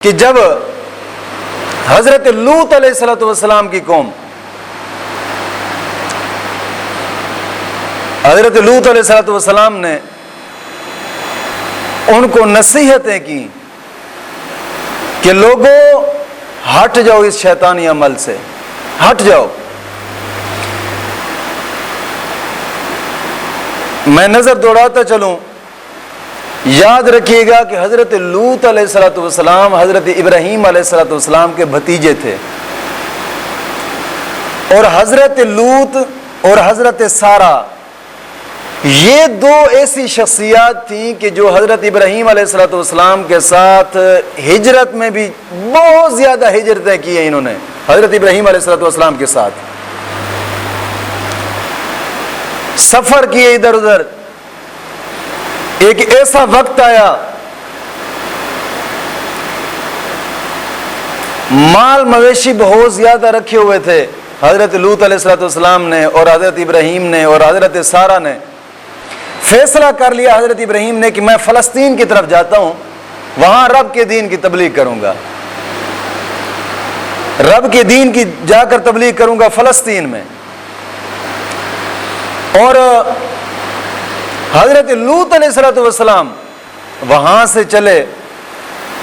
کہ جب حضرت لوط علیہ السلام کی قوم، حضرت لوط علیہ السلام نے ان کو نصیحتیں کی کہ لوگوں ہٹ جاؤ اس شیطانی عمل سے، ہٹ جاؤ۔ میں نظر دوڑاتا چلوں، یاد رکھیے گا کہ حضرت لوط علیہ السلام حضرت ابراہیم علیہ السلام کے بھتیجے تھے، اور حضرت لوط اور حضرت سارہ یہ دو ایسی شخصیات تھیں کہ جو حضرت ابراہیم علیہ السلام کے ساتھ ہجرت میں بھی بہت زیادہ ہجرتیں کی ہیں انہوں نے، حضرت ابراہیم علیہ السلام کے ساتھ سفر کیے ادھر ادھر۔ ایک ایسا وقت آیا مال مویشی بہت زیادہ رکھے ہوئے تھے حضرت لوط علیہ السلام نے اور حضرت ابراہیم نے اور حضرت سارہ نے۔ فیصلہ کر لیا حضرت ابراہیم نے کہ میں فلسطین کی طرف جاتا ہوں، وہاں رب کے دین کی تبلیغ کروں گا، رب کے دین کی جا کر تبلیغ کروں گا فلسطین میں۔ اور حضرت لوط علیہ السلام وہاں سے چلے۔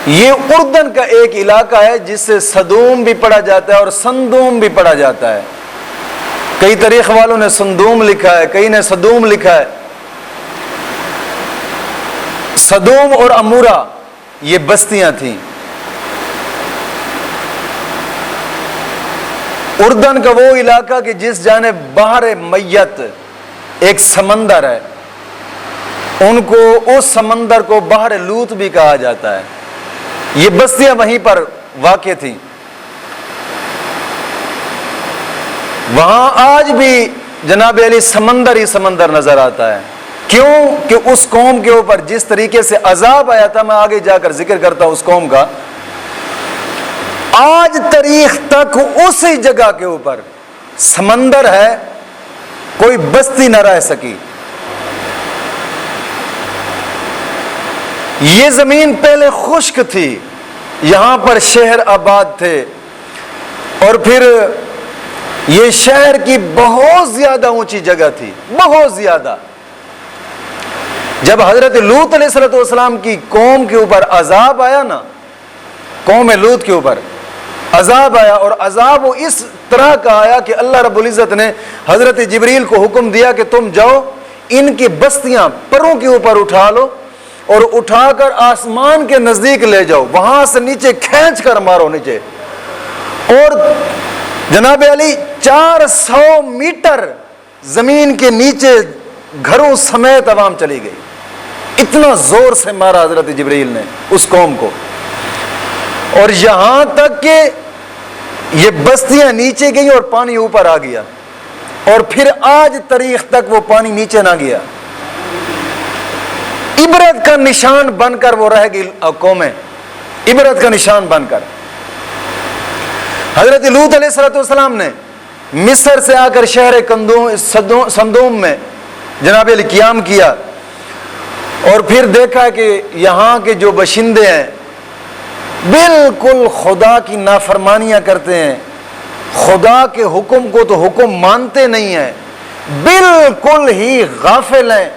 یہ اردن کا ایک علاقہ ہے جس سے سدوم بھی پڑھا جاتا ہے اور سندوم بھی پڑھا جاتا ہے۔ کئی تاریخ والوں نے سندوم لکھا ہے، کئی نے سدوم لکھا ہے۔ سدوم اور امورا یہ بستیاں تھیں۔ اردن کا وہ علاقہ کہ جس جانب بحر میت ایک سمندر ہے، ان کو اس سمندر کو بحر لوط بھی کہا جاتا ہے۔ یہ بستیاں وہیں پر واقع تھیں۔ وہاں آج بھی جناب علی سمندر ہی سمندر نظر آتا ہے۔ کیوں کہ اس قوم کے اوپر جس طریقے سے عذاب آیا تھا، میں آگے جا کر ذکر کرتا ہوں اس قوم کا، آج تاریخ تک اسی جگہ کے اوپر سمندر ہے، کوئی بستی نہ رہ سکی۔ یہ زمین پہلے خشک تھی، یہاں پر شہر آباد تھے، اور پھر یہ شہر کی بہت زیادہ اونچی جگہ تھی، بہت زیادہ۔ جب حضرت لوط علیہ السلام کی قوم کے اوپر عذاب آیا نا، قوم لوط کے اوپر عذاب آیا، اور عذاب وہ اس طرح کا آیا کہ اللہ رب العزت نے حضرت جبریل کو حکم دیا کہ تم جاؤ ان کی بستیاں پروں کے اوپر اٹھا لو اور اٹھا کر آسمان کے نزدیک لے جاؤ، وہاں سے نیچے کھینچ کر مارو نیچے۔ اور جناب علی 400 میٹر زمین کے نیچے گھروں سمیت عوام چلی گئی، اتنا زور سے مارا حضرت جبریل نے اس قوم کو، اور یہاں تک کہ یہ بستیاں نیچے گئی اور پانی اوپر آ گیا، اور پھر آج تاریخ تک وہ پانی نیچے نہ گیا۔ عبرت کا نشان بن کر وہ رہ گئی قومیں، عبرت کا نشان بن کر۔ حضرت لوط علیہ السلام نے مصر سے آ کر شہر سندوم میں جناب علی قیام کیا، اور پھر دیکھا کہ یہاں کے جو باشندے ہیں بالکل خدا کی نافرمانیاں کرتے ہیں، خدا کے حکم کو تو حکم مانتے نہیں ہیں، بالکل ہی غافل ہیں۔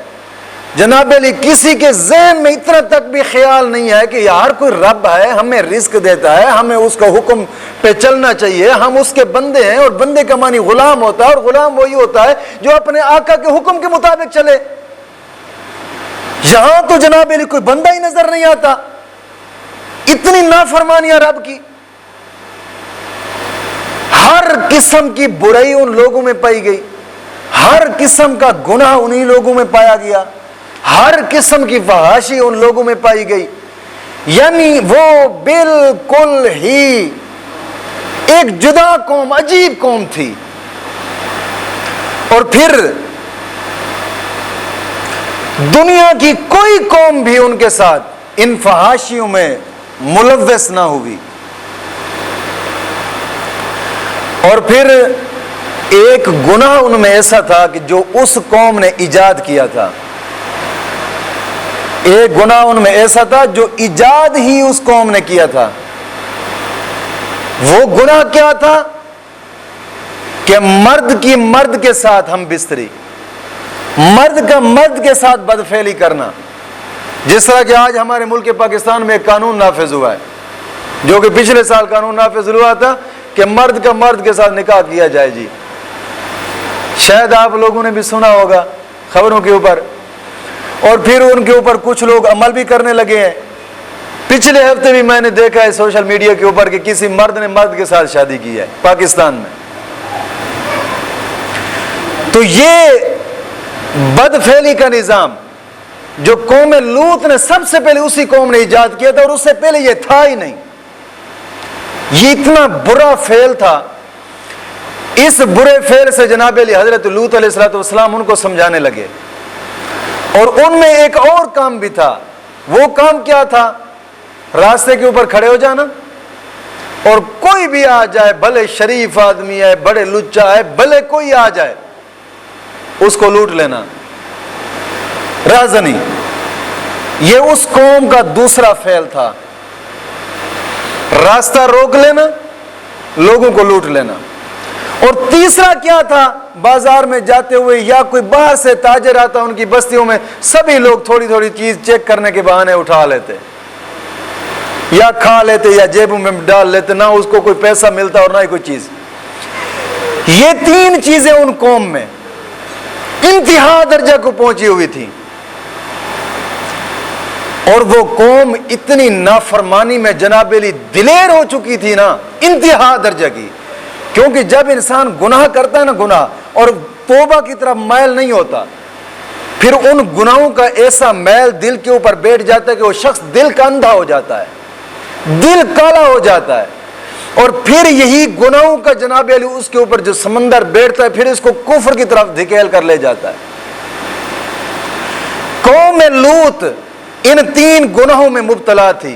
جناب علی کسی کے ذہن میں اتنا تک بھی خیال نہیں ہے کہ یار کوئی رب ہے، ہمیں رزق دیتا ہے، ہمیں اس کا حکم پہ چلنا چاہیے، ہم اس کے بندے ہیں، اور بندے کا معنی غلام ہوتا ہے، اور غلام وہی ہوتا ہے جو اپنے آقا کے حکم کے مطابق چلے۔ یہاں تو جناب علی کوئی بندہ ہی نظر نہیں آتا، اتنی نافرمانیاں رب کی، ہر قسم کی برائی ان لوگوں میں پائی گئی، ہر قسم کا گناہ انہی لوگوں میں پایا گیا، ہر قسم کی فحاشی ان لوگوں میں پائی گئی۔ یعنی وہ بالکل ہی ایک جدا قوم، عجیب قوم تھی۔ اور پھر دنیا کی کوئی قوم بھی ان کے ساتھ ان فحاشیوں میں ملوث نہ ہوئی۔ اور پھر ایک گناہ ان میں ایسا تھا کہ جو اس قوم نے ایجاد کیا تھا، ایک گناہ ان میں ایسا تھا جو ایجاد ہی اس قوم نے کیا تھا، وہ گناہ کیا تھا کہ مرد کی مرد کے ساتھ ہم بستری، مرد کا مرد کے ساتھ بدفعلی کرنا. جس طرح کہ آج ہمارے ملک پاکستان میں ایک قانون نافذ ہوا ہے، جو کہ پچھلے سال قانون نافذ ہوا تھا کہ مرد کا مرد کے ساتھ نکاح کیا جائے. جی شاید آپ لوگوں نے بھی سنا ہوگا خبروں کے اوپر، اور پھر ان کے اوپر کچھ لوگ عمل بھی کرنے لگے ہیں. پچھلے ہفتے بھی میں نے دیکھا ہے سوشل میڈیا کے اوپر کہ کسی مرد نے مرد کے ساتھ شادی کی ہے پاکستان میں. تو یہ بدفعلی کا نظام جو قوم لوط نے سب سے پہلے اسی قوم نے ایجاد کیا تھا، اور اس سے پہلے یہ تھا ہی نہیں. یہ اتنا برا فعل تھا. اس برے فعل سے جناب علی حضرت لوط علیہ السلام ان کو سمجھانے لگے. اور ان میں ایک اور کام بھی تھا. وہ کام کیا تھا؟ راستے کے اوپر کھڑے ہو جانا اور کوئی بھی آ جائے، بھلے شریف آدمی ہے، بڑے لچا ہے، بھلے کوئی آ جائے، اس کو لوٹ لینا. رازنی، یہ اس قوم کا دوسرا فعل تھا. راستہ روک لینا، لوگوں کو لوٹ لینا. اور تیسرا کیا تھا؟ بازار میں جاتے ہوئے یا کوئی باہر سے تاجر آتا ان کی بستیوں میں، سبھی لوگ تھوڑی تھوڑی چیز چیک کرنے کے بہانے اٹھا لیتے، یا کھا لیتے یا جیبوں میں ڈال لیتے. نہ اس کو کوئی پیسہ ملتا اور نہ ہی کوئی چیز. یہ تین چیزیں ان قوم میں انتہا درجہ کو پہنچی ہوئی تھی. اور وہ قوم اتنی نافرمانی میں جناب علی دلیر ہو چکی تھی نا، انتہا درجہ کی. کیونکہ جب انسان گناہ کرتا ہے نا، گناہ اور توبہ کی طرف مائل نہیں ہوتا، پھر ان گناہوں کا ایسا میل دل کے اوپر بیٹھ جاتا ہے کہ وہ شخص دل کا اندھا ہو جاتا ہے، دل کالا ہو جاتا ہے. اور پھر یہی گناہوں کا جناب علی اس کے اوپر جو سمندر بیٹھتا ہے، پھر اس کو کفر کی طرف دھکیل کر لے جاتا ہے. قوم لوط ان تین گناہوں میں مبتلا تھی،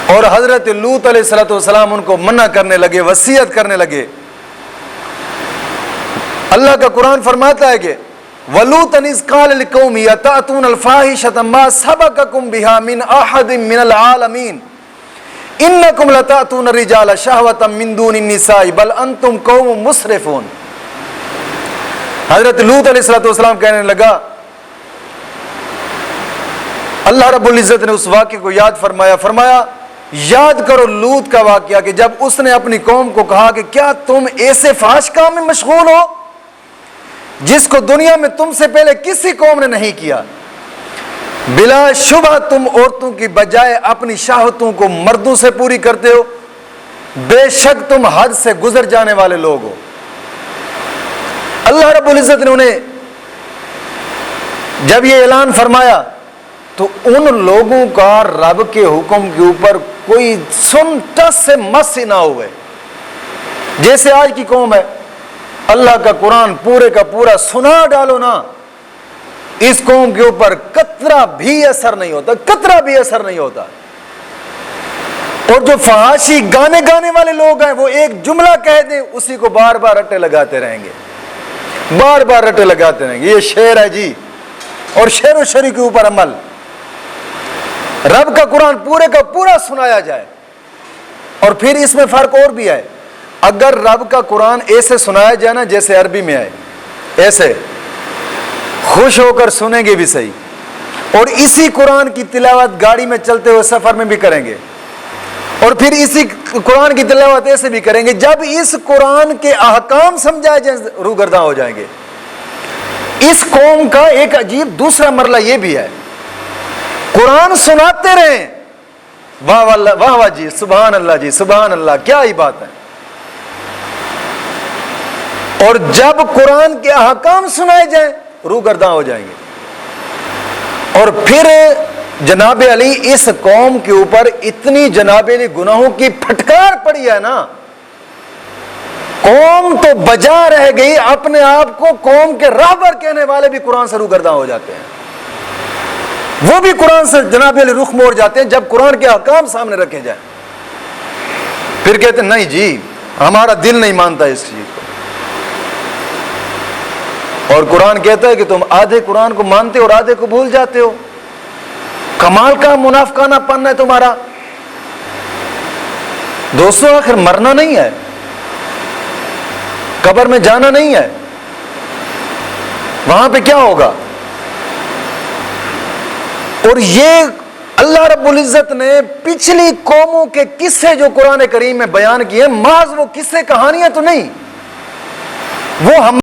اور حضرت لوط علیہ السلام ان کو منع کرنے لگے، وصیت کرنے لگے. اللہ کا قرآن فرماتا ہے کہ وَلُوطًا إِذْ قَالَ لِقَوْمِهِ أَتَأْتُونَ الْفَاحِشَةَ مَا سَبَقَكُم بِهَا مِنْ أَحَدٍ مِنَ الْعَالَمِينَ إِنَّكُمْ لَتَأْتُونَ الرِّجَالَ شَهْوَةً مِنْ دُونِ النِّسَاءِ بَلْ أَنْتُمْ قَوْمٌ مُسْرِفُونَ. حضرت لوط علیہ السلام کہنے لگا، اللہ رب العزت نے اس واقعے کو یاد فرمایا یاد کرو لوط کا واقعہ کہ جب اس نے اپنی قوم کو کہا کہ کیا تم ایسے فحش کام میں مشغول ہو جس کو دنیا میں تم سے پہلے کسی قوم نے نہیں کیا. بلا شبہ تم عورتوں کی بجائے اپنی شہوتوں کو مردوں سے پوری کرتے ہو، بے شک تم حد سے گزر جانے والے لوگ ہو. اللہ رب العزت نے انہیں جب یہ اعلان فرمایا تو ان لوگوں کا رب کے حکم کے اوپر کوئی سن ٹس سے مس ہی نہ ہوئے. جیسے آج کی قوم ہے، اللہ کا قرآن پورے کا پورا سنا ڈالو نا، اس قوم کے اوپر قطرہ بھی اثر نہیں ہوتا، قطرہ بھی اثر نہیں ہوتا. اور جو فحاشی گانے والے لوگ ہیں، وہ ایک جملہ کہہ دیں اسی کو بار بار رٹے لگاتے رہیں گے، بار بار رٹے لگاتے رہیں گے. یہ شعر ہے جی، اور شعر و شعری کے اوپر عمل. رب کا قرآن پورے کا پورا سنایا جائے. اور پھر اس میں فرق اور بھی ہے، اگر رب کا قرآن ایسے سنایا جائے نا جیسے عربی میں ہے، ایسے خوش ہو کر سنیں گے بھی صحیح، اور اسی قرآن کی تلاوت گاڑی میں چلتے ہوئے سفر میں بھی کریں گے، اور پھر اسی قرآن کی تلاوت ایسے بھی کریں گے. جب اس قرآن کے احکام سمجھائے جائیں روگرداں ہو جائیں گے. اس قوم کا ایک عجیب دوسرا مرحلہ یہ بھی ہے، قرآن سناتے رہیں، واہ واہ واہ جی، سبحان اللہ جی، سبحان اللہ، کیا ہی بات ہے. اور جب قرآن کے احکام سنائے جائیں روگرداں ہو جائیں گے. اور پھر جناب علی اس قوم کے اوپر اتنی جناب علی گناہوں کی پھٹکار پڑی ہے نا، قوم تو بجا رہ گئی، اپنے آپ کو قوم کے راہبر کہنے والے بھی قرآن سے روگرداں ہو جاتے ہیں. وہ بھی قرآن سے جناب علی رخ موڑ جاتے ہیں جب قرآن کے احکام سامنے رکھے جائیں. پھر کہتے ہیں نہیں جی، ہمارا دل نہیں مانتا اس چیز کو. اور قرآن کہتا ہے کہ تم آدھے قرآن کو مانتے اور آدھے کو بھول جاتے ہو. کمال کا منافقانہ پن ہے تمہارا. دوستوں آخر مرنا نہیں ہے، قبر میں جانا نہیں ہے، وہاں پہ کیا ہوگا؟ اور یہ اللہ رب العزت نے پچھلی قوموں کے قصے جو قرآن کریم میں بیان کیے، محض وہ قصے کہانیاں تو نہیں، وہ ہم